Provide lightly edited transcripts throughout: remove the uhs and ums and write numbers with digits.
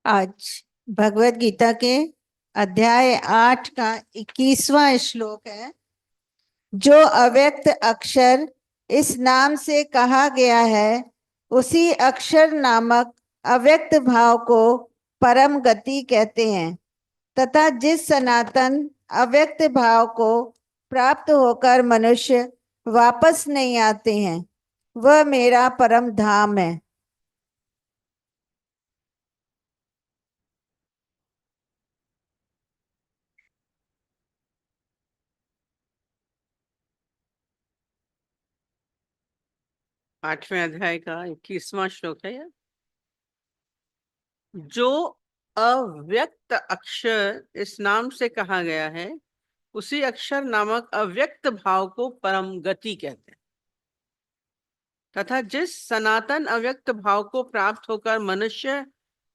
आज भगवत गीता के अध्याय 8 का 21वां श्लोक है। जो अव्यक्त अक्षर इस नाम से कहा गया है, उसी अक्षर नामक अव्यक्त भाव को परम गति कहते हैं, तथा जिस सनातन अव्यक्त भाव को प्राप्त होकर मनुष्य वापस नहीं आते हैं, वह मेरा परम धाम है। 8वें अध्याय का 21वां श्लोक है यह। जो अव्यक्त अक्षर इस नाम से कहा गया है, उसी अक्षर नामक अव्यक्त भाव को परम गति कहते हैं, तथा जिस सनातन अव्यक्त भाव को प्राप्त होकर मनुष्य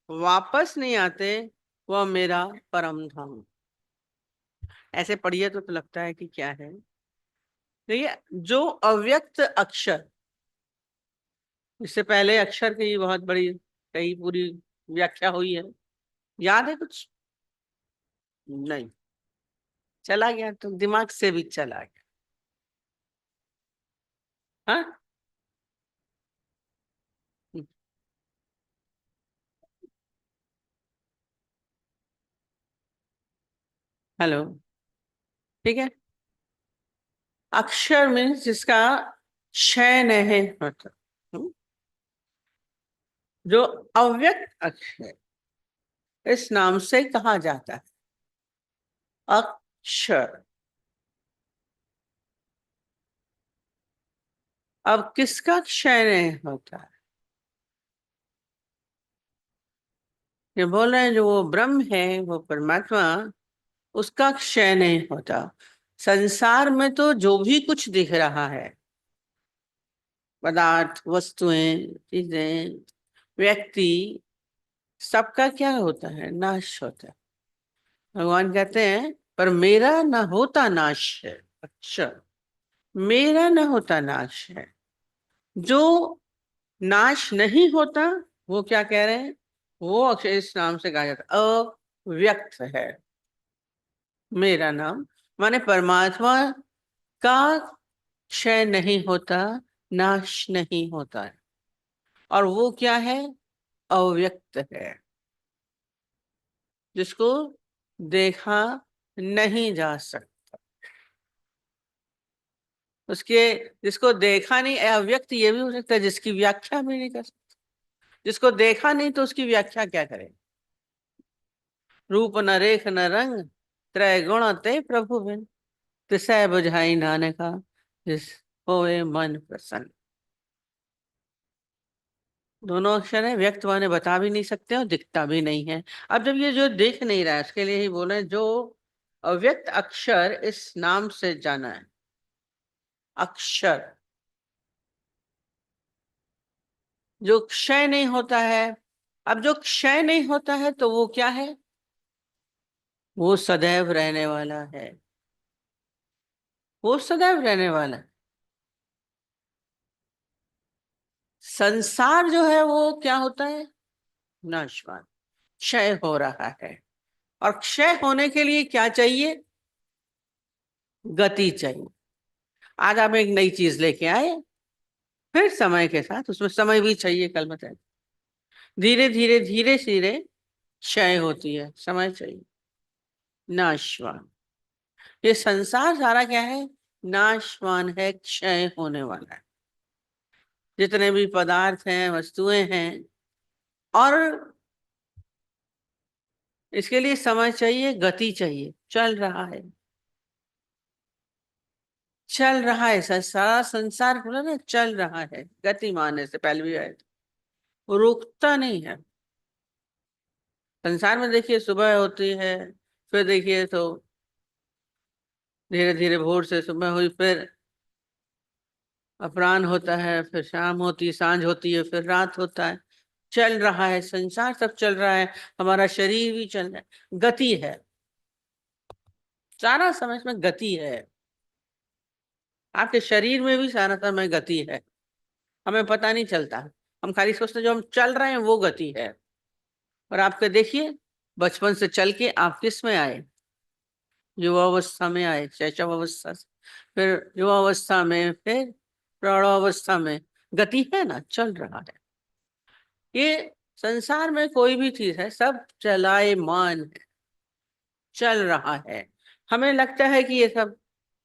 वापस नहीं आते, वह मेरा परम धाम। ऐसे पढ़िए तो लगता है कि क्या है। देखिए, जो अव्यक्त अक्षर, इससे पहले अक्षर की बहुत बड़ी कई पूरी व्याख्या हुई है, याद है कुछ? नहीं, चला गया तो दिमाग से भी चला गया। हाँ, हेलो, ठीक है। अक्षर मीन्स जिसका क्षय नहीं होता। जो अव्यक्त अक्षर इस नाम से कहा जाता है, अक्षर। अब किसका क्षय नहीं होता है? ये बोल रहे हैं जो वो ब्रह्म है, वो परमात्मा, उसका क्षय नहीं होता। संसार में तो जो भी कुछ दिख रहा है, पदार्थ, वस्तुएं, चीजें, व्यक्ति, सबका क्या होता है? नाश होता है। भगवान कहते हैं पर मेरा न होता नाश है। अच्छा, मेरा न होता नाश है। जो नाश नहीं होता, वो क्या कह रहे हैं? वो अक्षर इस नाम से कहा जाता है अव्यक्त है। मेरा नाम माने परमात्मा का क्षय नहीं होता, नाश नहीं होता है। और वो क्या है? अव्यक्त है, जिसको देखा नहीं जा सकता। उसके जिसको देखा नहीं, अव्यक्त ये भी हो सकता है जिसकी व्याख्या भी नहीं कर सकता। जिसको देखा नहीं तो उसकी व्याख्या क्या करें? रूप न रेख न रंग, त्रय गुण ते प्रभु बिन, तिसै बुझाई नानका, जिस होए मन प्रसन्न। दोनों अक्षर है, व्यक्त माने बता भी नहीं सकते और दिखता भी नहीं है। अब जब ये जो देख नहीं रहा है, उसके लिए ही बोले जो अव्यक्त अक्षर इस नाम से जाना है। अक्षर जो क्षय नहीं होता है। अब जो क्षय नहीं होता है तो वो क्या है? वो सदैव रहने वाला है। वो सदैव रहने वाला है। संसार जो है वो क्या होता है? नाशवान, क्षय हो रहा है। और क्षय होने के लिए क्या चाहिए? गति चाहिए। आज आप एक नई चीज लेके आए, फिर समय के साथ उसमें समय भी चाहिए, कल बताए, धीरे धीरे धीरे धीरे क्षय होती है, समय चाहिए। नाशवान, ये संसार सारा क्या है? नाशवान है, क्षय होने वाला है। जितने भी पदार्थ हैं, वस्तुएं हैं, और इसके लिए समय चाहिए, गति चाहिए। चल रहा है, चल रहा है। सारा संसार बोला ना, चल रहा है। गतिमान है, से पहले भी आया था, वो रुकता नहीं है। संसार में देखिए, सुबह होती है, फिर देखिए तो धीरे धीरे भोर से सुबह हुई, फिर अपराह्न होता है, फिर शाम होती है, सांझ होती है, फिर रात होता है। चल रहा है संसार, सब चल रहा है। हमारा शरीर भी चल रहा है, गति है। सारा समय में गति है। आपके शरीर में भी सारा समय गति है, हमें पता नहीं चलता। हम खाली सोचते जो हम चल रहे हैं वो गति है। और आपके देखिए, बचपन से चल के आप किस में आए? युवावस्था में आए, शैशवावस्था से, फिर युवावस्था में, फिर प्रौढ़ावस्था में। गति है ना, चल रहा है। ये संसार में कोई भी चीज है, सब चलायमान है, चल रहा है। हमें लगता है कि ये सब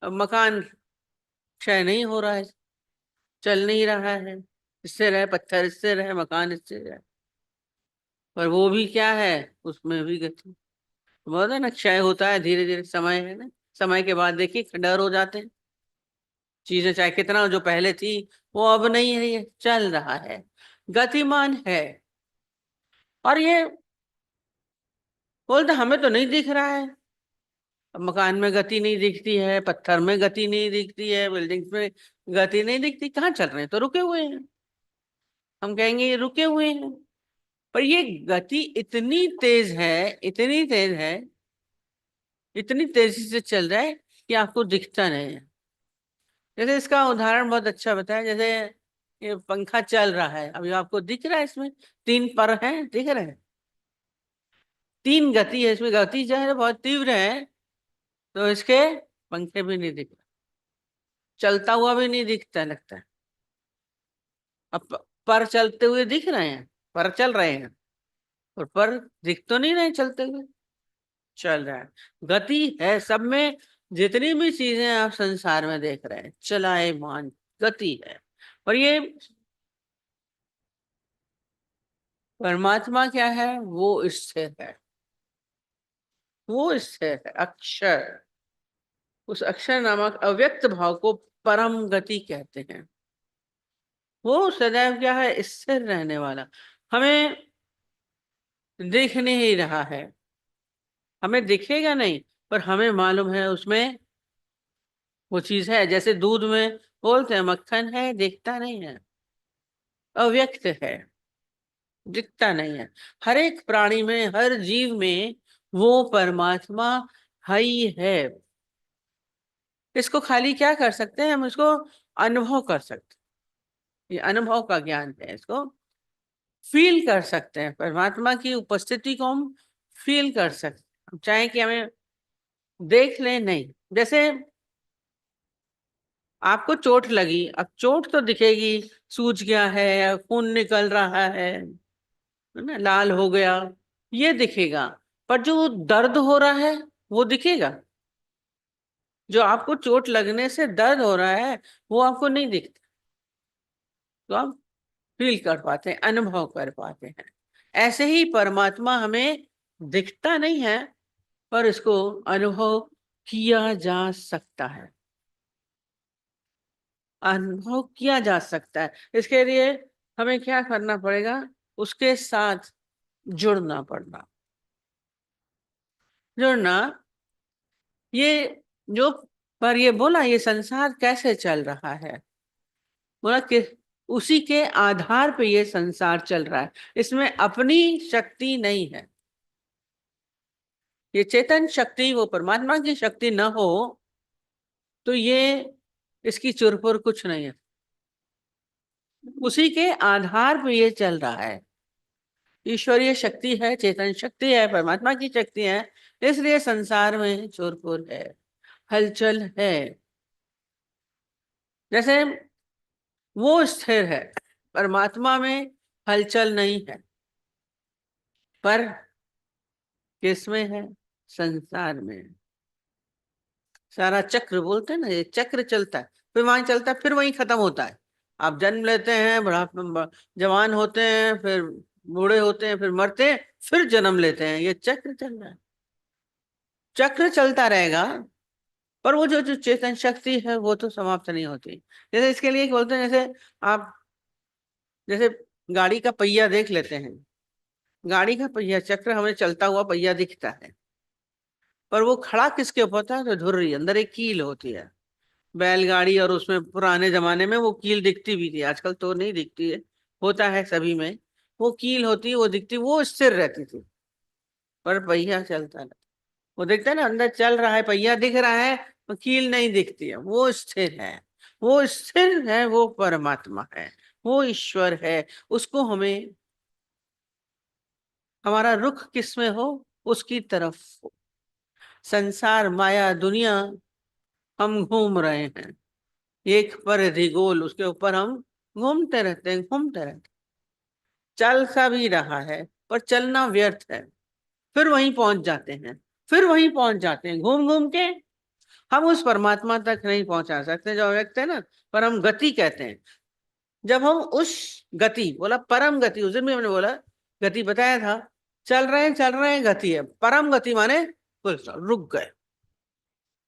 मकान क्षय नहीं हो रहा है, चल नहीं रहा है, स्थिर है, पत्थर स्थिर है, मकान स्थिर है, पर वो भी क्या है, उसमें भी गति। बोलते हैं ना, क्षय होता है धीरे धीरे, समय है ना, समय के बाद देखिए खंडहर हो जाते हैं। चीजें चाहे कितना जो पहले थी वो अब नहीं है, ये चल रहा है, गतिमान है। और ये बोलते हमें तो नहीं दिख रहा है। अब मकान में गति नहीं दिखती है, पत्थर में गति नहीं दिखती है, बिल्डिंग्स में गति नहीं दिखती, कहाँ चल रहे हैं? तो रुके हुए हैं। हम कहेंगे ये रुके हुए हैं, पर ये गति इतनी तेज है, इतनी तेज है, इतनी तेजी से चल रहा है कि आपको दिखता नहीं है। जैसे इसका उदाहरण बहुत अच्छा बताया, जैसे ये पंखा चल रहा है, अभी आपको दिख रहा है, इसमें तीन पर हैं, दिख रहे हैं, तीन गति है इसमें, गति जो है बहुत तीव्र है, तो इसके पंखे भी नहीं दिख रहे, चलता हुआ भी नहीं दिखता लगता है। अब पर चलते हुए दिख रहे हैं, पर चल रहे हैं, और पर दिख तो नहीं रहे चलते हुए, चल रहा है। गति है सब में, जितनी भी चीजें आप संसार में देख रहे हैं, चलायमान गति है। और ये परमात्मा क्या है? वो स्थिर है, वो स्थिर है, अक्षर। उस अक्षर नामक अव्यक्त भाव को परम गति कहते हैं। वो सदैव क्या है? स्थिर रहने वाला। हमें दिख नहीं रहा है, हमें दिखेगा नहीं, पर हमें मालूम है उसमें वो चीज है। जैसे दूध में बोलते हैं मक्खन है, दिखता नहीं है, अव्यक्त है, दिखता नहीं है। हर एक प्राणी में, हर जीव में वो परमात्मा है ही है। इसको खाली क्या कर सकते हैं हम? इसको अनुभव कर सकते हैं, ये अनुभव का ज्ञान है। इसको फील कर सकते हैं, परमात्मा की उपस्थिति को हम फील कर सकते हैं, हम चाहे कि हमें देख लें नहीं। जैसे आपको चोट लगी, अब चोट तो दिखेगी, सूज गया है, खून निकल रहा है ना, लाल हो गया, ये दिखेगा, पर जो दर्द हो रहा है वो दिखेगा? जो आपको चोट लगने से दर्द हो रहा है वो आपको नहीं दिखता, तो आप फील कर पाते हैं, अनुभव कर पाते हैं। ऐसे ही परमात्मा हमें दिखता नहीं है, पर इसको अनुभव किया जा सकता है, अनुभव किया जा सकता है। इसके लिए हमें क्या करना पड़ेगा? उसके साथ जुड़ना पड़ना, जुड़ना। ये जो, पर ये बोला ये संसार कैसे चल रहा है, बोला कि उसी के आधार पे ये संसार चल रहा है, इसमें अपनी शक्ति नहीं है। ये चेतन शक्ति, वो परमात्मा की शक्ति न हो तो ये, इसकी चुरपुर कुछ नहीं है, उसी के आधार पे ये चल रहा है। ईश्वरीय शक्ति है, चेतन शक्ति है, परमात्मा की शक्ति है, इसलिए संसार में चुरपुर है, हलचल है। जैसे वो स्थिर है, परमात्मा में हलचल नहीं है, पर किसमें है? संसार में। सारा चक्र बोलते हैं ना, ये चक्र चलता है, फिर वहीं चलता है, फिर वहीं खत्म होता है। आप जन्म लेते हैं, जवान होते हैं, फिर बूढ़े होते हैं, फिर मरते हैं, फिर जन्म लेते हैं, ये चक्र चल रहा है, चक्र चलता रहेगा। पर वो जो जो चेतन शक्ति है वो तो समाप्त नहीं होती। जैसे इसके लिए बोलते हैं, जैसे आप, जैसे गाड़ी का पहिया देख लेते हैं, गाड़ी का पहिया चक्र हमें चलता हुआ पहिया दिखता है, पर वो खड़ा किसके ऊपर होता है? तो धुर्री, अंदर एक कील होती है। बैलगाड़ी, और उसमें पुराने जमाने में वो कील दिखती भी थी, आजकल तो नहीं दिखती है, होता है सभी में, वो कील होती है, वो दिखती, वो स्थिर रहती थी, पर पहिया चलता रहता। वो दिखता है ना, अंदर चल रहा है, पहिया दिख रहा है, तो कील नहीं दिखती है, वो स्थिर है, वो स्थिर है, वो परमात्मा है, वो ईश्वर है। उसको हमें हमारा रुख किसमें हो, उसकी तरफ हो। संसार, माया, दुनिया, हम घूम रहे हैं एक परिधि गोल, उसके ऊपर हम घूमते रहते हैं, घूमते रहते हैं। चल सब ही रहा है पर चलना व्यर्थ है। फिर वहीं पहुंच जाते हैं, फिर वहीं पहुंच जाते हैं, घूम घूम के। हम उस परमात्मा तक नहीं पहुंचा सकते जो व्यक्त है ना, पर हम गति कहते हैं। जब हम उस गति, बोला परम गति, उस दिन भी हमने बोला गति बताया था। चल रहे हैं गति है, परम गति माने फुल स्टॉप, रुक गए।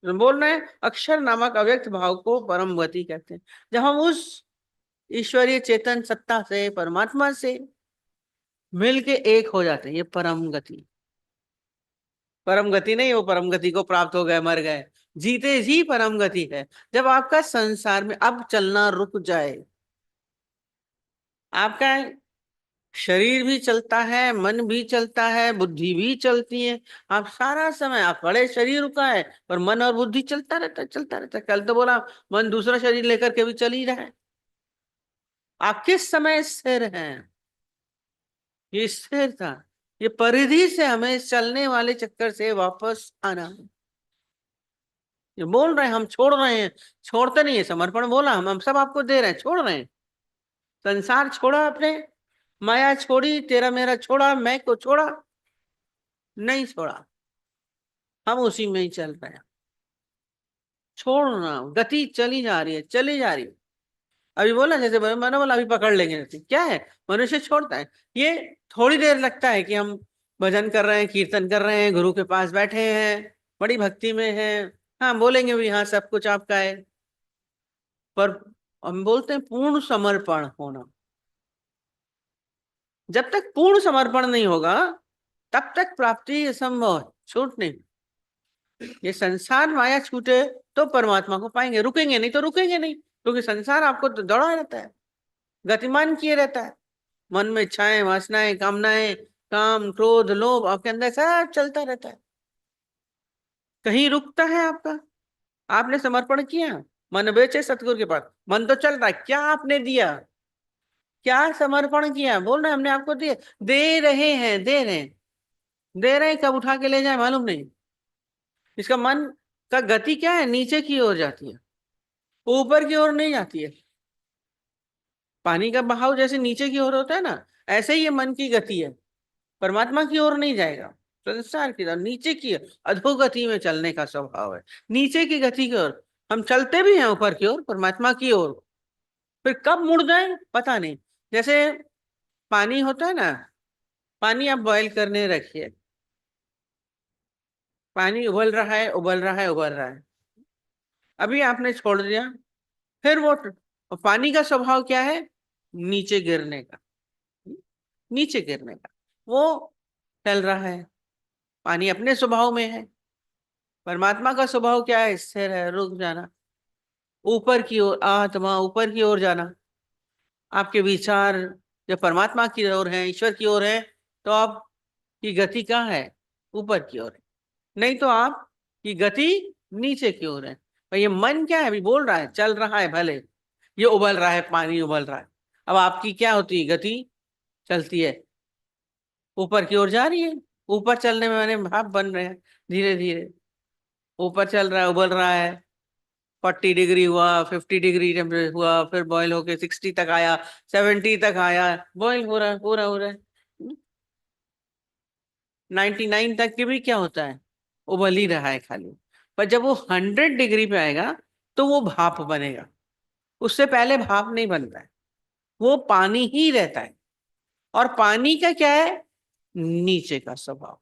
जो बोल रहे हैं अक्षर नामक अव्यक्त भाव को परम गति कहते हैं। जब हम उस ईश्वरीय चेतन सत्ता से, परमात्मा से मिलके एक हो जाते हैं, ये परम गति। परम गति नहीं, वो परम गति को प्राप्त हो गए, मर गए। जीते जी परम गति है। जब आपका संसार में अब चलना रुक जाए, आपका शरीर भी चलता है, मन भी चलता है, बुद्धि भी चलती है। आप सारा समय, आप बड़े शरीर रुका है पर मन और बुद्धि चलता रहता है, चलता रहता है। कल तो बोला मन दूसरा शरीर लेकर के भी चल ही रहा है। आप किस समय स्थिर हैं? ये स्थिरता, ये परिधि से हमें चलने वाले चक्कर से वापस आना है। ये बोल रहे हैं हम छोड़ रहे हैं, छोड़ते नहीं है। समर्पण बोला, हम सब आपको दे रहे हैं, छोड़ रहे हैं। संसार छोड़ा आपने, माया छोड़ी, तेरा मेरा छोड़ा, मैं को छोड़ा, नहीं छोड़ा। हम उसी में ही चल रहे हैं। छोड़ना, गति चली जा रही है, चली जा रही है। अभी बोला जैसे मैंने बोला अभी पकड़ लेंगे नहीं, क्या है, मनुष्य छोड़ता है। ये थोड़ी देर लगता है कि हम भजन कर रहे हैं, कीर्तन कर रहे हैं, गुरु के पास बैठे हैं, बड़ी भक्ति में हैं। हाँ बोलेंगे भी, हाँ सब कुछ आपका है, पर हम बोलते हैं पूर्ण समर्पण होना। जब तक पूर्ण समर्पण नहीं होगा तब तक प्राप्ति असंभव है, छूट नहीं। ये संसार माया छूटे तो परमात्मा को पाएंगे, रुकेंगे नहीं तो रुकेंगे नहीं, क्योंकि संसार आपको तो दौड़ा रहता है, गतिमान किए रहता है। मन में इच्छाएं, वासनाएं, कामनाएं, काम, क्रोध, लोभ आपके अंदर सब चलता रहता है। कहीं रुकता है आपका? आपने समर्पण किया, मन बेचे सतगुरु के पास, मन तो चल रहा है, क्या आपने दिया? क्या समर्पण किया? बोल रहे हमने आपको दिए, दे रहे हैं, दे रहे हैं, दे रहे हैं, कब उठा के ले जाए मालूम नहीं। इसका मन का गति क्या है, नीचे की ओर जाती है, ऊपर की ओर नहीं जाती है। पानी का बहाव जैसे नीचे की ओर होता है ना, ऐसे ही ये मन की गति है, परमात्मा की ओर नहीं जाएगा। संसार की तरफ नीचे की अधोगति में चलने का स्वभाव है, नीचे की गति की ओर। हम चलते भी हैं ऊपर की ओर, परमात्मा की ओर, फिर कब मुड़ जाए पता नहीं। जैसे पानी होता है ना, पानी आप बॉयल करने रखिए, पानी उबल रहा है, उबल रहा है, उबल रहा है, अभी आपने छोड़ दिया, फिर वो पानी का स्वभाव क्या है, नीचे गिरने का, नीचे गिरने का। वो चल रहा है, पानी अपने स्वभाव में है। परमात्मा का स्वभाव क्या है, स्थिर है, रुक जाना, ऊपर की ओर, आत्मा ऊपर की ओर जाना। आपके विचार जब परमात्मा की ओर है, ईश्वर की ओर है, तो आपकी गति कहाँ है, ऊपर की ओर है। नहीं तो आपकी गति नीचे की ओर है। और ये मन क्या है, अभी बोल रहा है चल रहा है, भले ये उबल रहा है, पानी उबल रहा है, अब आपकी क्या होती है गति, चलती है, ऊपर की ओर जा रही है। ऊपर चलने में मैंने भाप बन रहे हैं, धीरे धीरे ऊपर चल रहा है, उबल रहा है। 40 डिग्री हुआ, 50 डिग्री टेम्परेचर हुआ, फिर बॉयल होके 60 तक आया, 70 तक आया, बॉयल हो रहा है, पूरा हो रहा है। 99 तक के भी क्या होता है, उबल ही रहा है खाली। पर जब वो 100 डिग्री पे आएगा तो वो भाप बनेगा, उससे पहले भाप नहीं बनता है, वो पानी ही रहता है। और पानी का क्या है, नीचे का स्वभाव।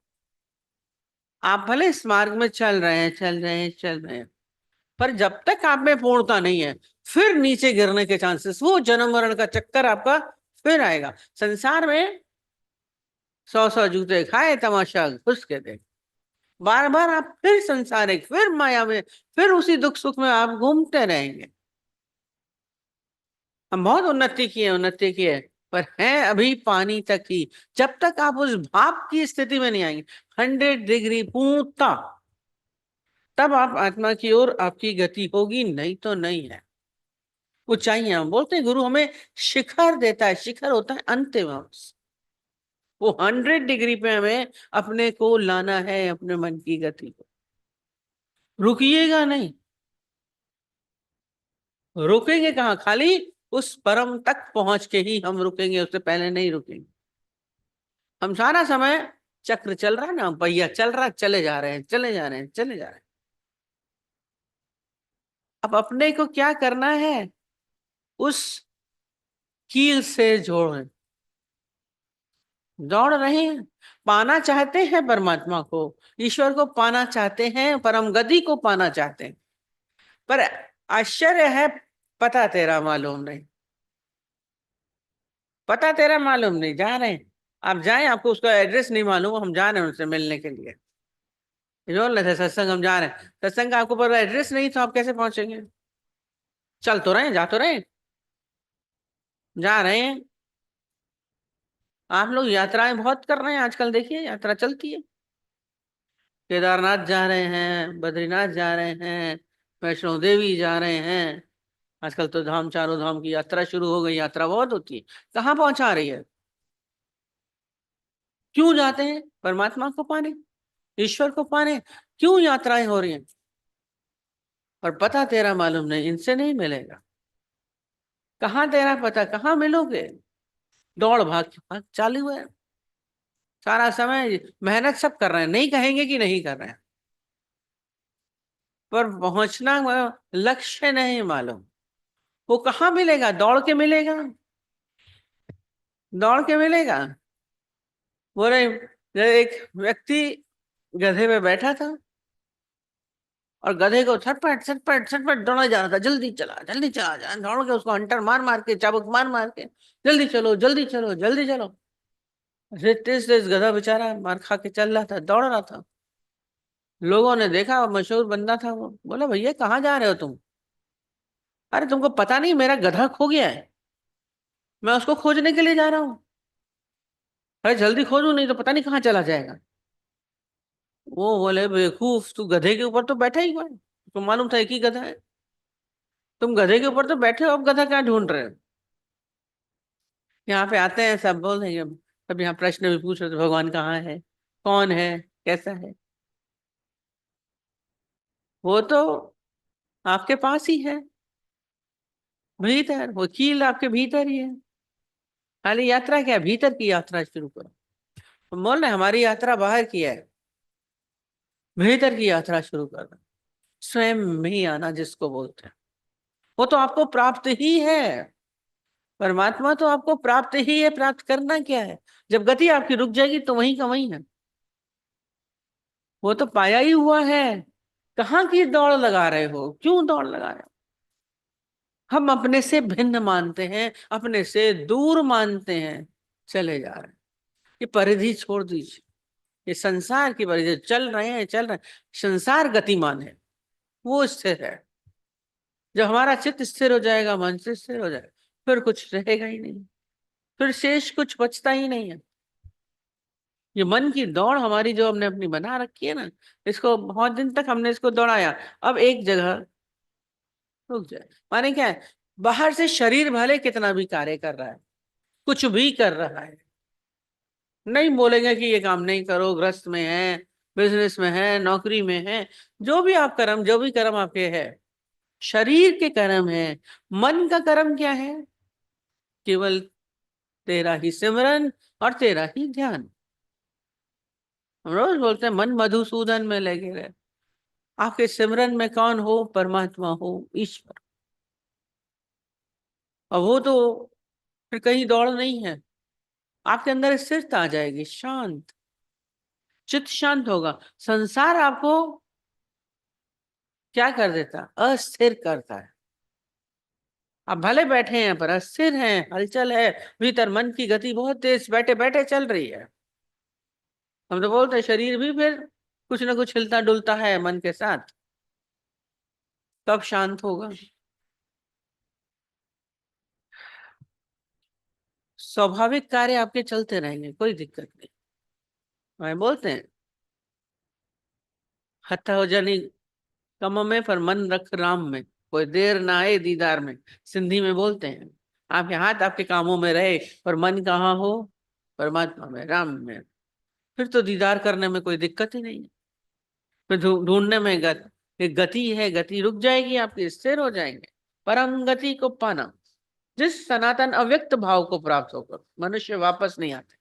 आप भले इस मार्ग में चल रहे हैं, चल रहे हैं, चल रहे हैं, पर जब तक आप में पूर्णता नहीं है, फिर नीचे गिरने के चांसेस, वो जन्म मरण का चक्कर आपका फिर आएगा। संसार में 100 जूते खाए, तमाशा घुस के देख। बार बार आप फिर संसारिक, फिर माया में, फिर उसी दुख सुख में आप घूमते रहेंगे। हम बहुत उन्नति किए, उन्नति किए, पर हैं अभी पानी तक ही। जब तक आप उस भाप की स्थिति में नहीं आएंगे, 100 डिग्री पूर्णता, तब आप आत्मा की ओर आपकी गति होगी, नहीं तो नहीं है। ऊंचाइयां, बोलते हैं गुरु हमें शिखर देता है, शिखर होता है अंतिम अवस्था, वो 100 डिग्री पे हमें अपने को लाना है, अपने मन की गति को। रुकिएगा नहीं, रुकेंगे कहाँ, खाली उस परम तक पहुंच के ही हम रुकेंगे, उससे पहले नहीं रुकेंगे। हम सारा समय चक्र चल रहा है ना, पहिया चल रहा है, चले जा रहे हैं, चले जा रहे हैं, चले जा रहे हैं। अब अपने को क्या करना है, उस कील से जोड़ें। दौड़ रहे हैं, पाना चाहते हैं परमात्मा को, ईश्वर को पाना चाहते हैं, परम गति को पाना चाहते हैं, पर आश्चर्य है, पता तेरा मालूम नहीं, पता तेरा मालूम नहीं। जा रहे हैं, आप जाएं, आपको उसका एड्रेस नहीं मालूम, हम जा रहे हैं उनसे मिलने के लिए। बोल रहे थे सत्संग हम जा रहे हैं, सत्संग का आपको पर एड्रेस नहीं तो आप कैसे पहुंचेंगे? चल तो रहे हैं, जा तो रहे हैं, जा रहे हैं। आप लोग यात्राएं बहुत कर रहे हैं आजकल, देखिए यात्रा चलती है, केदारनाथ जा रहे हैं, बद्रीनाथ जा रहे हैं, वैष्णो देवी जा रहे हैं। आजकल तो धाम, चारों धाम की यात्रा शुरू हो गई, यात्रा बहुत होती है। कहाँ पहुंचा रही है? क्यों जाते हैं? परमात्मा को पाने, ईश्वर को पाने, क्यों यात्राएं हो रही हैं? और पता तेरा मालूम नहीं, इनसे नहीं मिलेगा। कहाँ तेरा पता, कहाँ मिलोगे? दौड़ भाग भाग चालू है सारा समय, मेहनत सब कर रहे हैं, नहीं कहेंगे कि नहीं कर रहे हैं, पर पहुंचना लक्ष्य नहीं मालूम। वो कहाँ मिलेगा? दौड़ के मिलेगा, दौड़ के मिलेगा। बोले एक व्यक्ति गधे पे बैठा था और गधे को छटपट छटपट छटपट दौड़ा जा रहा था, जल्दी चला जल्दी चला जा, दौड़ के उसको अंटर मार मार के, चाबुक मार मार के, जल्दी चलो जल्दी चलो जल्दी चलो। तेज तेज गधा बेचारा मार खा के चल रहा था, दौड़ रहा था। लोगों ने देखा, मशहूर बंदा था वो, बोला भैया कहाँ जा रहे हो तुम? अरे तुमको पता नहीं मेरा गधा खो गया है, मैं उसको खोजने के लिए जा रहा हूँ। अरे जल्दी खोजो नहीं तो पता नहीं कहाँ चला जाएगा। वो बोले बेवकूफ, तू गधे के ऊपर तो बैठा ही हुआ है, तुम मालूम था एक ही गधा है, तुम गधे के ऊपर तो बैठे हो, अब गधा क्या ढूंढ रहे हो? यहाँ पे आते हैं सब बोल रहे हैं, सब यहाँ प्रश्न भी पूछ रहे थे, भगवान कहाँ है, कौन है, कैसा है? वो तो आपके पास ही है, भीतर, वकील आपके भीतर ही है। खाली यात्रा क्या, भीतर की यात्रा शुरू करो। तो बोल रहे हमारी यात्रा बाहर की है, भीतर की यात्रा शुरू करना, स्वयं में ही आना जिसको बोलते हैं। वो तो आपको प्राप्त ही है, परमात्मा तो आपको प्राप्त ही है। प्राप्त करना क्या है? जब गति आपकी रुक जाएगी तो वहीं का वहीं है, वो तो पाया ही हुआ है। कहाँ की दौड़ लगा रहे हो, क्यों दौड़ लगा रहे हो? हम अपने से भिन्न मानते हैं, अपने से दूर मानते हैं, चले जा रहे हैं। ये परिधि छोड़ दीजिए, ये संसार की परिधि, चल रहे हैं चल रहे हैं। संसार गतिमान है, वो स्थिर है। जब हमारा चित्त स्थिर हो जाएगा, मन से स्थिर हो जाएगा, फिर कुछ रहेगा ही नहीं, फिर शेष कुछ बचता ही नहीं है। ये मन की दौड़ हमारी जो हमने अपनी बना रखी है ना, इसको बहुत दिन तक हमने इसको दौड़ाया, अब एक जगह रुक जाए। माने क्या है, बाहर से शरीर भले कितना भी कार्य कर रहा है, कुछ भी कर रहा है, नहीं बोलेंगे कि ये काम नहीं करो, ग्रस्त में है, बिजनेस में है, नौकरी में है, जो भी आप कर्म, जो भी कर्म आपके है, शरीर के कर्म है। मन का कर्म क्या है? केवल तेरा ही सिमरन और तेरा ही ध्यान। हम रोज बोलते हैं मन मधुसूदन में लगे रहे। आपके सिमरन में कौन हो? परमात्मा हो, ईश्वर। और वो तो फिर कहीं दौड़ नहीं है, आपके अंदर स्थिरता आ जाएगी, शांत चित्त शांत होगा। संसार आपको क्या कर देता? अस्थिर करता है। आप भले बैठे हैं पर अस्थिर हैं, हलचल है भीतर, मन की गति बहुत तेज बैठे बैठे चल रही है। हम तो बोलते हैं शरीर भी फिर कुछ ना कुछ हिलता डुलता है मन के साथ, कब शांत होगा? स्वाभाविक कार्य आपके चलते रहेंगे, कोई दिक्कत नहीं। मैं बोलते हैं हत्था हो जानी कम में पर मन रख राम में, कोई देर ना आए दीदार में, सिंधी में बोलते हैं। आपके हाथ आपके कामों में रहे पर मन कहाँ हो? परमात्मा में, राम में, फिर तो दीदार करने में कोई दिक्कत ही नहीं है। फिर ढूंढने में गति है, गति रुक जाएगी आपकी, स्थिर हो जाएंगे। परम गति को पाना, जिस सनातन अव्यक्त भाव को प्राप्त होकर मनुष्य वापस नहीं आते,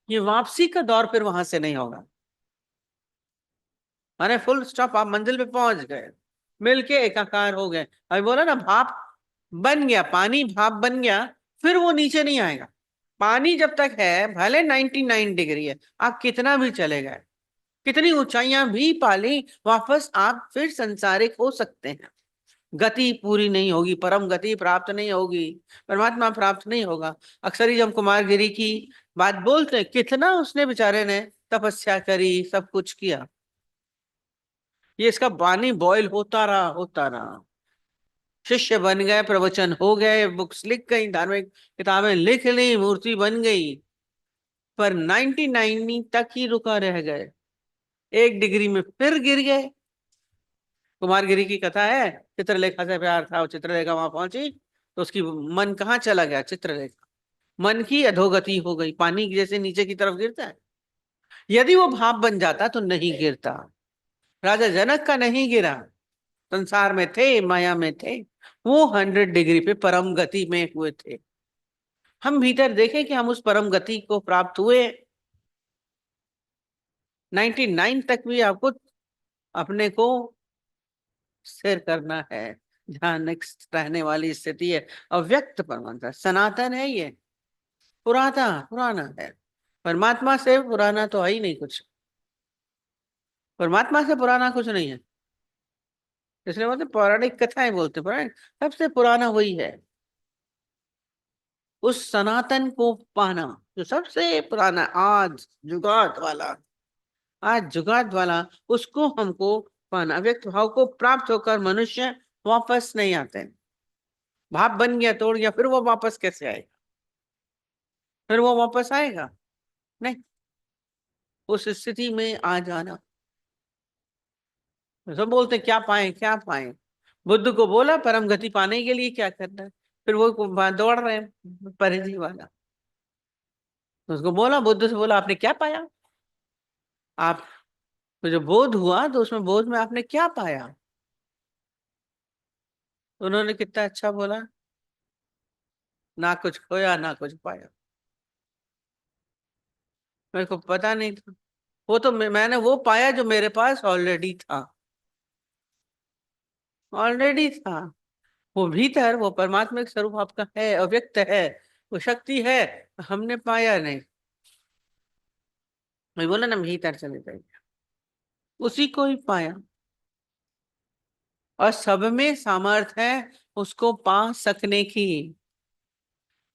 ये वापसी का दौर फिर वहां से नहीं होगा। माने फुल स्टॉप, आप मंजिल पे पहुंच गए, मिलके एकाकार हो गए। अभी बोला ना, भाप बन गया, पानी भाप बन गया, फिर वो नीचे नहीं आएगा। पानी जब तक है, भले 99 डिग्री है, आप कितना भी चले गए, कितनी ऊंचाइयां भी पाली, वापस आप फिर संसारिक हो सकते हैं। गति पूरी नहीं होगी, परम गति प्राप्त नहीं होगी, परमात्मा प्राप्त नहीं होगा। अक्सर ही जब कुमारगिरी की बात बोलते हैं, कितना उसने बेचारे ने तपस्या करी, सब कुछ किया, ये इसका पानी बॉयल होता रहा, होता रहा। शिष्य बन गए, प्रवचन हो गए, बुक्स लिख गई, धार्मिक किताबें लिख ली, मूर्ति बन गई, पर 99 तक ही रुका रह गए, 1 डिग्री में फिर गिर गए। कुमारगिरी की कथा है, चित्रलेखा से प्यार था, वो चित्रलेखा वहां पहुंची तो उसकी मन कहाँ चला गया, चित्रलेखा, मन की अधोगति हो गई, पानी जैसे नीचे की तरफ गिरता है। यदि वो भाप बन जाता तो नहीं गिरता। राजा जनक का नहीं गिरा, संसार में थे, माया में थे, वो 100 डिग्री पे परम गति में हुए थे। हम भीतर देखें कि हम उस परम गति को प्राप्त हुए। 99 तक भी आपको अपने को स्थिर करना है, जहां नेक्स्ट रहने वाली स्थिति है अव्यक्त परमात्मा, सनातन है, ये पुराना पुराना है। परमात्मा से पुराना तो है ही नहीं कुछ, परमात्मा से पुराना कुछ नहीं है। इसलिए बोलते पौराणिक कथाएं, बोलते पौराणिक, सबसे पुराना वही है। उस सनातन को पाना जो सबसे पुराना, आज जुगात वाला, आज जुगात वाला, उसको हमको पाना। अव्यक्त भाव को प्राप्त होकर मनुष्य वापस नहीं आते। भाप बन गया, तोड़ गया, फिर वो वापस कैसे आएगा? फिर वो वापस आएगा नहीं। उस स्थिति में आ जाना। सब बोलते क्या पाए, क्या पाए। बुद्ध को बोला परम गति पाने के लिए क्या करना है, फिर वो दौड़ रहे हैं परिधि वाला। उसको बोला, बुद्ध से बोला आपने क्या पाया, आप तो जो बोध हुआ, तो उसमें बोध में आपने क्या पाया? उन्होंने कितना अच्छा बोला, ना कुछ खोया ना कुछ पाया। मेरे को पता नहीं था, वो तो मैंने वो पाया जो मेरे पास ऑलरेडी था, ऑलरेडी था। वो भीतर वो परमात्मिक स्वरूप आपका है, अव्यक्त है, वो शक्ति है, हमने पाया नहीं। मैं बोला ना, भीतर चले जाइए, उसी को ही पाया। और सब में सामर्थ है उसको पा सकने की।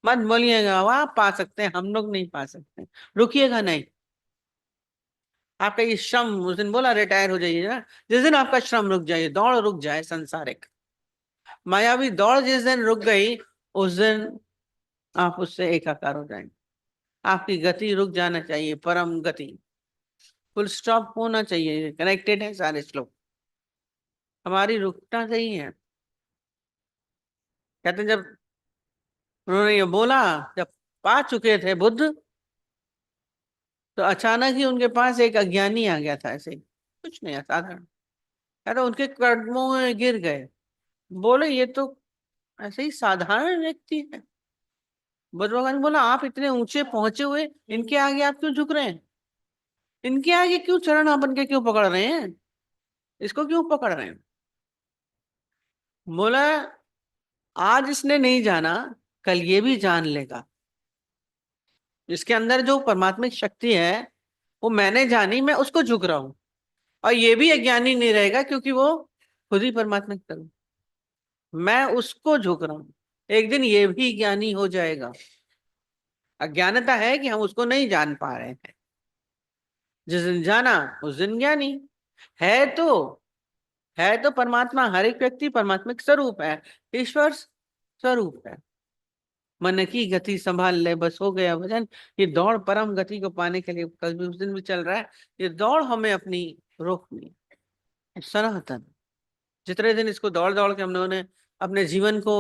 मत बोलिएगा वाह पा सकते हैं, हम लोग नहीं पा सकते, रुकिएगा नहीं। आपका ये श्रम, उस दिन बोला रिटायर हो जाइए ना, जिस दिन आपका श्रम रुक जाए, दौड़ रुक जाए संसारिक, मायावी दौड़ जिस दिन रुक गई, उस दिन आप उससे एकाकार हो जाएंगे। आपकी गति रुक जाना चाहिए, परम गति, फुल स्टॉप होना चाहिए। कनेक्टेड है सारे श्लोक, हमारी रुकना नहीं है। कहते हैं जब उन्होंने ये बोला, जब पा चुके थे बुद्ध, तो अचानक ही उनके पास एक अज्ञानी आ गया था, ऐसे ही कुछ नहीं, असाधारण। कहते उनके कदमों में गिर गए, बोले ये तो ऐसे ही साधारण व्यक्ति है। बुद्ध भगवान ने बोला आप इतने ऊंचे पहुंचे हुए, इनके आगे आप क्यों झुक रहे हैं? इनके आगे क्यों चरण अपन के क्यों पकड़ रहे हैं? इसको क्यों पकड़ रहे हैं? बोला आज इसने नहीं जाना, कल ये भी जान लेगा। इसके अंदर जो परमात्मिक शक्ति है, वो मैंने जानी, मैं उसको झुक रहा हूं। और ये भी अज्ञानी नहीं रहेगा, क्योंकि वो खुद ही परमात्मिक स्वरूप, मैं उसको झुक रहा हूं। एक दिन ये भी ज्ञानी हो जाएगा। अज्ञानता है कि हम उसको नहीं जान पा रहे हैं, जिस दिन जाना उस दिन ज्ञानी। है तो है तो परमात्मा, हर एक व्यक्ति परमात्मिक स्वरूप है, ईश्वर स्वरूप है। मन की गति संभाल ले, बस हो गया भजन। ये दौड़ परम गति को पाने के लिए कल भी उस दिन भी चल रहा है। ये दौड़ हमें अपनी रोकनी है। सनातन, जितने दिन इसको दौड़ दौड़ के हम लोगों ने अपने जीवन को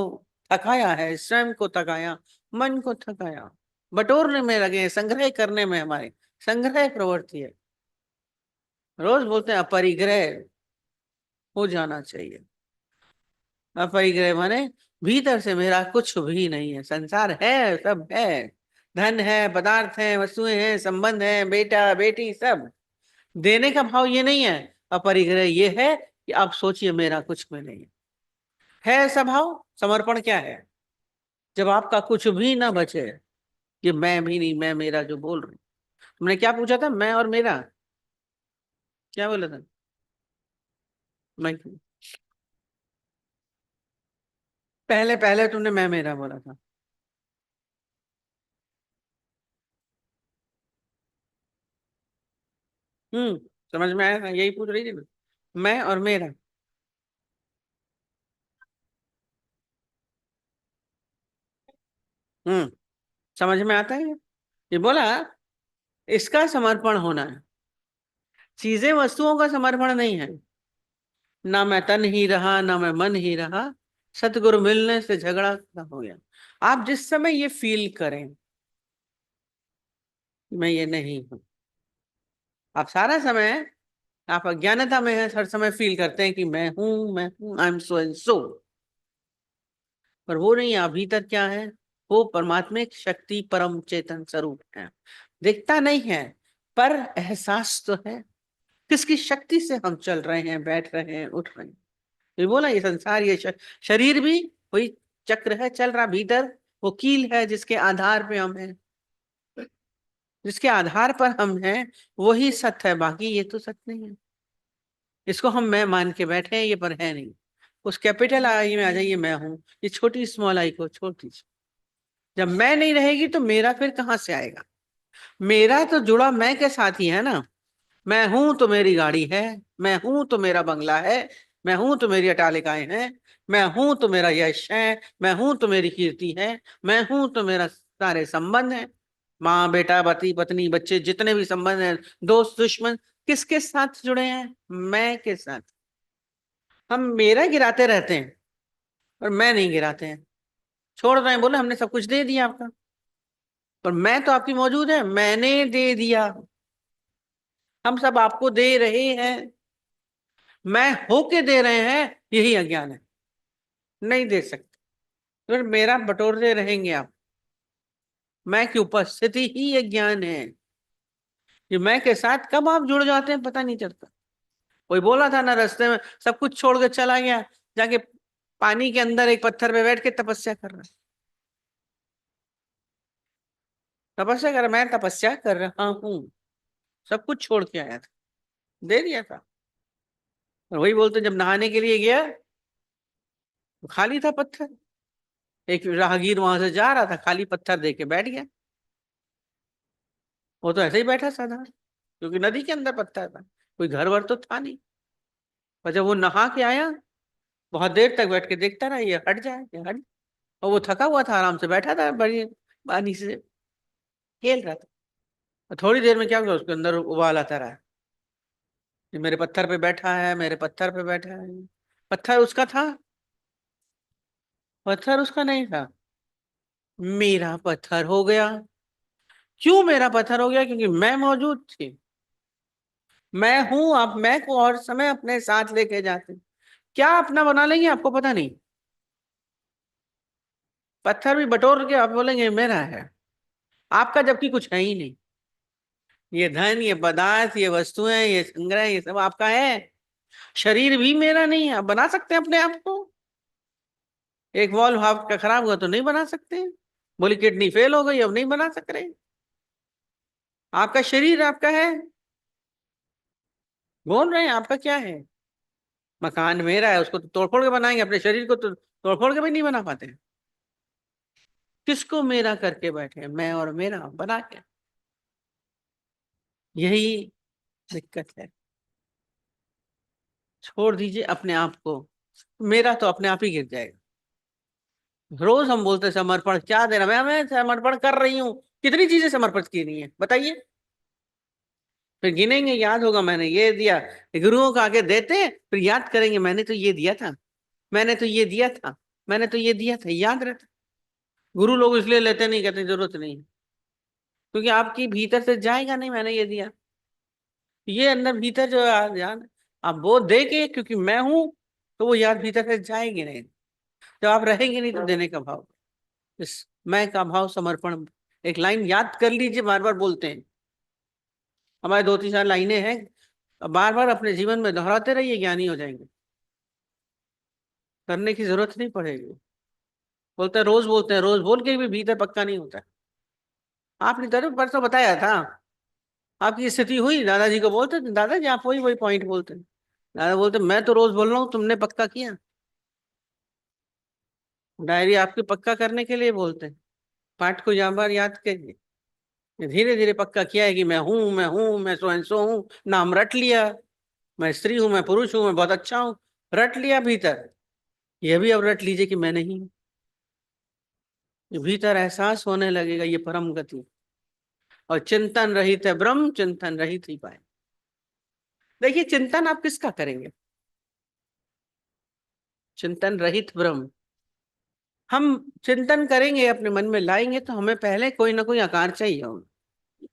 थकाया है, स्वयं को थकाया, मन को थकाया, बटोरने में लगे हैं, संग्रह करने में, हमारे संग्रह प्रवृत्ति है। रोज बोलते हैं अपरिग्रह हो जाना चाहिए। अपरिग्रह माने भीतर से मेरा कुछ भी नहीं है, संसार है, सब है, धन है, पदार्थ है, वस्तुएं हैं, संबंध है, बेटा बेटी सब। देने का भाव ये नहीं है। अपरिग्रह ये है कि आप सोचिए मेरा कुछ भी नहीं है ऐसा भाव। समर्पण क्या है? जब आपका कुछ भी ना बचे, ये मैं भी नहीं, मैं मेरा जो बोल रही हूं। तुमने क्या पूछा था? मैं और मेरा, क्या बोला था? मैं, पहले पहले तुमने मैं मेरा बोला था। समझ में आया था? यही पूछ रही थी ना, मैं और मेरा। हम्म समझ में आता है ये बोला। इसका समर्पण होना है, चीजें वस्तुओं का समर्पण नहीं है। ना मैं तन ही रहा, ना मैं मन ही रहा, सतगुरु मिलने से झगड़ा खत्म हो गया। आप जिस समय ये फील करें कि मैं ये नहीं हूं, आप सारा समय आप अज्ञानता में है, हर समय फील करते हैं कि मैं हूं, I am so and so. पर वो नहीं है। आप भीतर क्या है? वो परमात्मिक शक्ति, परम चेतन स्वरूप है। दिखता नहीं है, पर एहसास तो है। किसकी शक्ति से हम चल रहे हैं, बैठ रहे हैं, उठ रहे हैं। ये बोला, ये संसार, ये शरीर भी वही चक्र है चल रहा भीतर। वो कील है जिसके आधार पे हम हैं, जिसके आधार पर हम हैं, वही सत्य है। बाकी ये तो सत्य नहीं है। इसको हम मैं मान के बैठे हैं, ये पर है नहीं। उस कैपिटल आई में आ जाइए, मैं हूं। ये छोटी स्मॉल आई को छोड़ दीजिए। जब मैं नहीं रहेगी तो मेरा फिर कहां से आएगा? मेरा तो जुड़ा मैं के साथ ही है ना। मैं हूं तो मेरी गाड़ी है, मैं हूं तो मेरा बंगला है, मैं हूं तो मेरी अटालिकाएं हैं, मैं हूं तो मेरा यश है, मैं हूं तो मेरी कीर्ति है, मैं हूं तो मेरा सारे संबंध है। माँ बेटा, पति पत्नी, बच्चे, जितने भी संबंध हैं, दोस्त दुश्मन, किसके साथ जुड़े हैं? मैं के साथ। हम मेरा गिराते रहते हैं और मैं नहीं गिराते हैं। छोड़ रहे हैं, बोले हमने सब कुछ दे दिया आपका, पर मैं तो आपकी मौजूद है, मैंने दे दिया। हम सब आपको दे रहे हैं, मैं होके दे रहे हैं, यही अज्ञान है। नहीं दे सकते, फिर मेरा बटोरते रहेंगे आप। मैं की उपस्थिति ही अज्ञान है। ये मैं के साथ कब आप जुड़ जाते हैं पता नहीं चलता। कोई बोला था ना, रास्ते में सब कुछ छोड़ के चला गया, जाके पानी के अंदर एक पत्थर पे बैठ के तपस्या कर रहा है। तपस्या कर, मैं तपस्या कर रहा हूँ, सब कुछ छोड़ के आया था, दे दिया था। और वही बोलते, जब नहाने के लिए गया तो खाली था पत्थर। एक राहगीर वहां से जा रहा था, खाली पत्थर दे के बैठ गया। वो तो ऐसे ही बैठा साधारण, क्योंकि नदी के अंदर पत्थर था, कोई घर वर तो था नहीं। पर जब वो नहा के आया, बहुत देर तक बैठ के देखता रहा, ये हट जाए, ये हट। और वो थका हुआ था, आराम से बैठा था, बड़ी पानी से खेल रहा था। और थोड़ी देर में क्या हुआ, उसके अंदर उबाल आता रहा, ये मेरे पत्थर पे बैठा है, मेरे पत्थर पे बैठा है। पत्थर उसका था? पत्थर उसका नहीं था, मेरा पत्थर हो गया। क्यों मेरा पत्थर हो गया? क्योंकि मैं मौजूद थी। मैं हूं, आप मैं को और समय अपने साथ लेके जाते हैं। क्या अपना बना लेंगे आपको पता नहीं। पत्थर भी बटोर के आप बोलेंगे मेरा है, आपका जबकि कुछ है ही नहीं। ये धन, ये पदार्थ, ये वस्तुएं, ये संग्रह, ये सब आपका है। शरीर भी मेरा नहीं है। आप बना सकते हैं अपने आप को? एक वॉल्व आपका खराब हुआ तो नहीं बना सकते। बोली किडनी फेल हो गई, अब नहीं बना सक रहे। आपका शरीर आपका है, बोल रहे हैं आपका क्या है? मकान मेरा है, उसको तो तोड़फोड़ के बनाएंगे, अपने शरीर को तो तोड़फोड़ के भी नहीं बना पाते। किसको मेरा करके बैठे, मैं और मेरा बना के। यही दिक्कत है। छोड़ दीजिए अपने आप को, मेरा तो अपने आप ही गिर जाएगा। रोज हम बोलते हैं समर्पण क्या दे रहा, मैं समर्पण कर रही हूँ। कितनी चीजें समर्पित की नहीं है बताइए? फिर गिनेंगे, याद होगा मैंने ये दिया। गुरुओं को आगे देते हैं, फिर याद करेंगे मैंने तो ये दिया था, मैंने तो ये दिया था, मैंने तो ये दिया था, याद रहता। गुरु लोग इसलिए लेते नहीं, कहते जरूरत नहीं, क्योंकि आपकी भीतर से जाएगा नहीं, मैंने ये दिया। ये अंदर भीतर जो याद आप वो दे के, क्योंकि मैं हूं, तो वो याद भीतर से जाएगी नहीं। जब आप रहेंगे नहीं तो देने का भाव, इस मैं का भाव, समर्पण। एक लाइन याद कर लीजिए, बार बार बोलते हैं, हमारे 2-3 लाइनें हैं, बार बार अपने जीवन में दोहराते रहिए, ज्ञानी हो जाएंगे, करने की जरूरत नहीं पड़ेगी। बोलते हैं रोज, बोलते हैं रोज, बोल के भी भीतर पक्का नहीं होता। आपने तो परसों बताया था, आपकी स्थिति हुई, दादाजी को बोलते थे, दादाजी आप वही वही पॉइंट बोलते हैं। दादा बोलते मैं तो रोज बोल रहा हूँ, तुमने पक्का किया? डायरी आपकी पक्का करने के लिए बोलते हैं, पाठ को यहाँ बार याद करिए। धीरे धीरे पक्का किया है कि मैं हूं, मैं हूं, मैं सो एंड सो हूं, नाम रट लिया, मैं स्त्री हूं, मैं पुरुष हूं, मैं बहुत अच्छा हूं, रट लिया भीतर। यह भी अब रट लीजिए कि मैं नहीं हूं। भीतर एहसास होने लगेगा, ये परम गति। और चिंतन रहित है ब्रह्म, चिंतन रहित ही पाए। देखिए, चिंतन आप किसका करेंगे? चिंतन रहित ब्रह्म हम चिंतन करेंगे, अपने मन में लाएंगे, तो हमें पहले कोई ना कोई आकार चाहिए होगा।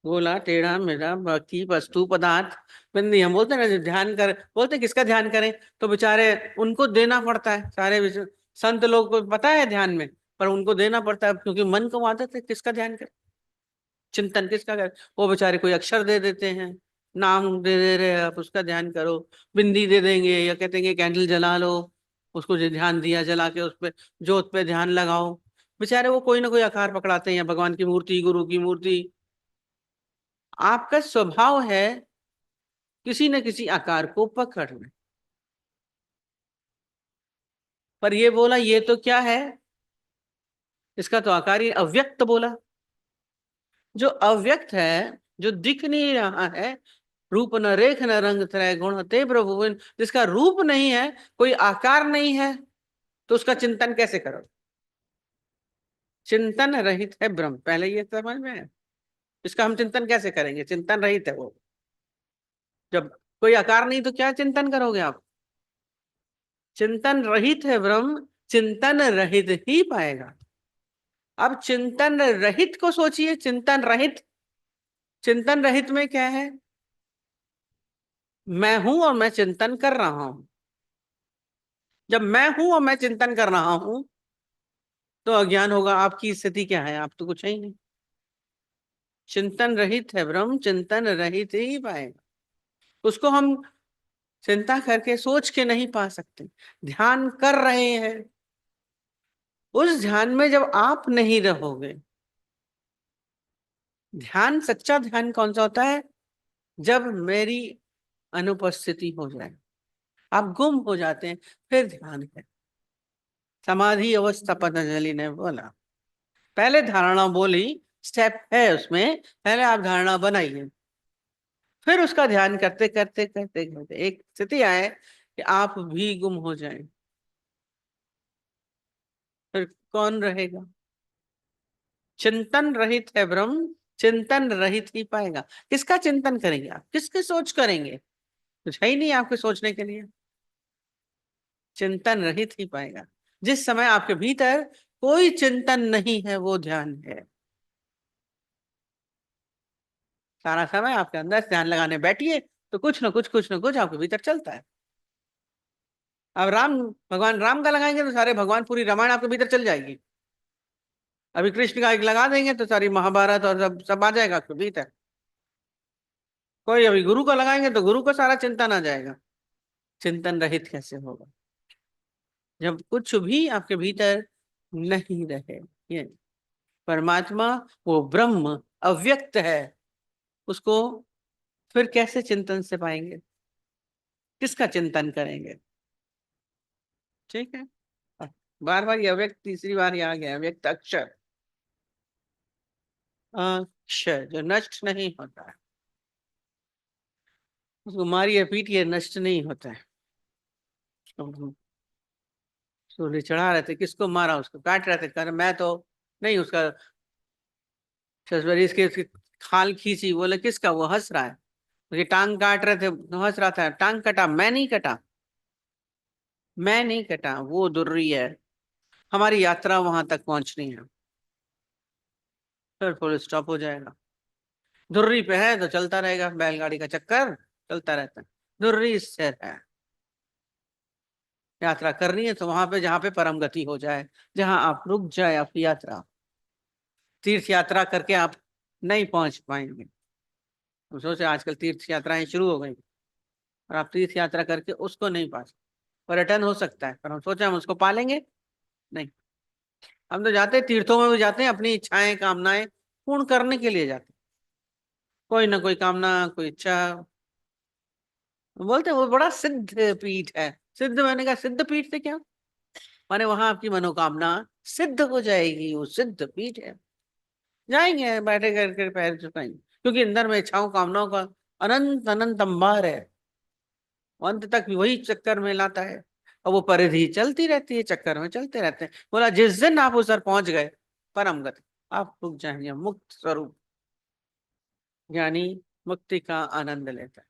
गोला, टेढ़ा, मेढ़ा, व्यक्ति, वस्तु, पदार्थ, बिंदी। हम बोलते हैं ना, जो ध्यान कर, बोलते हैं किसका ध्यान करें, तो बेचारे उनको देना पड़ता है। सारे संत लोग को पता है ध्यान में, पर उनको देना पड़ता है, क्योंकि मन को आदत है। किसका ध्यान करें, चिंतन किसका करें? वो बेचारे कोई अक्षर दे देते हैं, नाम दे दे रहे हैं, आप उसका ध्यान करो। बिंदी दे देंगे, या कहते हैं कैंडल जला लो, उसको जो ध्यान दिया जला के उस पे, जोत पे ध्यान लगाओ। बेचारे वो कोई ना कोई आकार पकड़ाते हैं, या भगवान की मूर्ति, गुरु की मूर्ति। आपका स्वभाव है किसी न किसी आकार को पकड़ना। पर ये बोला, ये तो क्या है, इसका तो आकार ही अव्यक्त बोला। जो अव्यक्त है, जो दिख नहीं रहा है, रूप न रेख न रंग त्रय गुण ते प्रभु बिन, जिसका रूप नहीं है, कोई आकार नहीं है, तो उसका चिंतन कैसे करो? चिंतन रहित है ब्रह्म, पहले ये समझ में है। इसका हम चिंतन कैसे करेंगे? चिंतन रहित है वो। जब कोई आकार नहीं, तो क्या चिंतन करोगे आप? चिंतन रहित है ब्रह्म, चिंतन रहित ही पाएगा। अब चिंतन रहित को सोचिए, चिंतन रहित। चिंतन रहित में क्या है? मैं हूं और मैं चिंतन कर रहा हूं। जब मैं हूं और मैं चिंतन कर रहा हूं, तो अज्ञान होगा। आपकी स्थिति क्या है? आप तो कुछ है ही नहीं। चिंतन रहित है ब्रह्म, चिंतन रहित ही पाएगा। उसको हम चिंता करके, सोच के नहीं पा सकते। ध्यान कर रहे हैं, उस ध्यान में जब आप नहीं रहोगे। ध्यान, सच्चा ध्यान कौन सा होता है? जब मेरी अनुपस्थिति हो जाए, आप गुम हो जाते हैं, फिर ध्यान है। समाधि अवस्था पतंजलि ने बोला। पहले धारणा बोली, स्टेप है उसमें, पहले आप धारणा बनाइए, फिर उसका ध्यान करते करते करते करते एक स्थिति आए कि आप भी गुम हो जाएं। फिर कौन रहेगा? चिंतन रहित है ब्रह्म, चिंतन रहित ही पाएगा। किसका चिंतन करेंगे आप? किसकी सोच करेंगे? कुछ है ही नहीं आपके सोचने के लिए। चिंतन रहित ही पाएगा। जिस समय आपके भीतर कोई चिंतन नहीं है, वो ध्यान है। सारा समय आपके अंदर ध्यान लगाने बैठिए, तो कुछ ना कुछ आपके भीतर चलता है। अब राम, भगवान राम का लगाएंगे तो सारे भगवान, पूरी रामायण आपके भीतर चल जाएगी। अभी कृष्ण का एक लगा देंगे तो सारी महाभारत और सब सब आ जाएगा आपके भीतर। कोई अभी गुरु का लगाएंगे तो गुरु को सारा चिंतन आ जाएगा। चिंतन रहित कैसे होगा? जब कुछ भी आपके भीतर नहीं रहे। ये परमात्मा, वो ब्रह्म अव्यक्त है, उसको फिर कैसे चिंतन से पाएंगे? किसका चिंतन करेंगे? ठीक है। बार बार ये अव्यक्त, तीसरी बार ये आ गया, अव्यक्त अक्षर। अक्षर जो नष्ट नहीं होता है, उसको मारिए पीटिए, नष्ट नहीं होता है। सूली चढ़ा रहे थे, किसको मारा? उसको काट रहे थे, कर मैं तो नहीं, उसका इसके उसकी खाल खींची, बोले किसका? वो हंस रहा है। उसकी टांग काट रहे थे, वो हंस रहा था। टांग कटा, मैं नहीं कटा, मैं नहीं कटा, वो दुर्री है। हमारी यात्रा वहां तक पहुंचनी है, फिर फुल स्टॉप हो जाएगा। धुर्री पे है तो चलता रहेगा, बैलगाड़ी का चक्कर चलता रहता है। धुर्री स्थिर है। यात्रा करनी है तो वहां पे जहां पे परम गति हो जाए, जहां आप रुक जाए आपकी यात्रा। तीर्थ यात्रा करके आप नहीं पहुंच पाएंगे। हम सोचे आजकल तीर्थ यात्राएं शुरू हो गई और आप तीर्थ यात्रा करके उसको नहीं पा सकते। पर्यटन हो सकता है पर हम सोचे हम उसको पालेंगे नहीं। हम तो जाते हैं, तीर्थों में भी जाते हैं अपनी इच्छाएं कामनाएं पूर्ण करने के लिए जाते हैं। कोई ना कोई कामना, कोई इच्छा। बोलते हैं वो बड़ा सिद्ध पीठ है। सिद्ध, मैंने कहा सिद्ध पीठ से क्या माने? वहां आपकी मनोकामना सिद्ध हो जाएगी, वो सिद्ध पीठ है। जाएंगे, बैठे करके पैर झुकाएंगे, क्योंकि अंदर में इच्छाओं कामनाओं का अनंत अनंत अंबार है। वो अंत तक भी वही चक्कर में लाता है और वो परिधि चलती रहती है, चक्कर में चलते रहते हैं। बोला जिस दिन आप उस पर पहुंच गए परम गति, आप रुक जाएंगे। मुक्त स्वरूप ज्ञानी मुक्ति का आनंद लेता है।